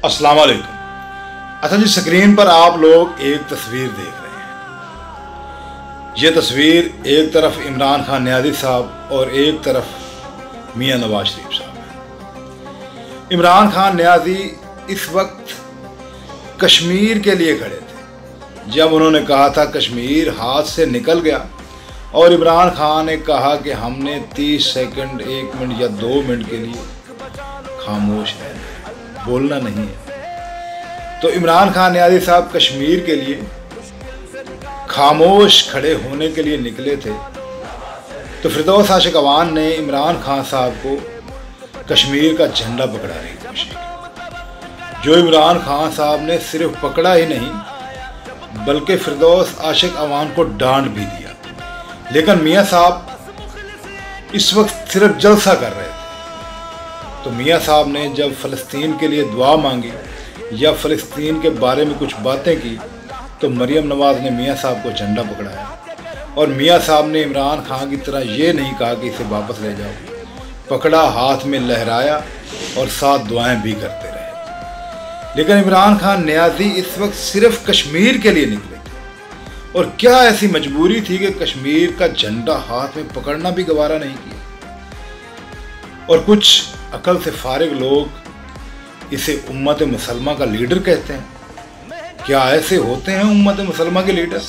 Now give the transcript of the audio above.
अस्सलाम वालेकुम। अच्छा जी, स्क्रीन पर आप लोग एक तस्वीर देख रहे हैं। ये तस्वीर एक तरफ इमरान खान न्याजी साहब और एक तरफ मियां नवाज शरीफ साहब हैं। इमरान खान न्याजी इस वक्त कश्मीर के लिए खड़े थे जब उन्होंने कहा था कश्मीर हाथ से निकल गया, और इमरान खान ने कहा कि हमने 30 सेकंड, 1 मिनट या 2 मिनट के लिए खामोश रहना है, बोलना नहीं है। तो इमरान खान न्याजी साहब कश्मीर के लिए खामोश खड़े होने के लिए निकले थे, तो फिरदौस आशिक अवान ने इमरान खान साहब को कश्मीर का झंडा पकड़ाने की कोशिश की, जो इमरान खान साहब ने सिर्फ पकड़ा ही नहीं बल्कि फिरदौस आशिक अवान को डांट भी दिया। लेकिन मियां साहब इस वक्त सिर्फ जलसा कर रहे थे। तो मियां साहब ने जब फ़लस्तीन के लिए दुआ मांगी या फ़लस्तीन के बारे में कुछ बातें की, तो मरियम नवाज़ ने मियां साहब को झंडा पकड़ाया, और मियां साहब ने इमरान खान की तरह ये नहीं कहा कि इसे वापस ले जाओ, पकड़ा, हाथ में लहराया और साथ दुआएं भी करते रहे। लेकिन इमरान खान न्याजी इस वक्त सिर्फ कश्मीर के लिए निकले, और क्या ऐसी मजबूरी थी कि कश्मीर का झंडा हाथ में पकड़ना भी गवारा नहीं किया। और कुछ अकल से फारिग लोग इसे उम्मत मुसलमा का लीडर कहते हैं। क्या ऐसे होते हैं उम्मत मुसलमा के लीडर?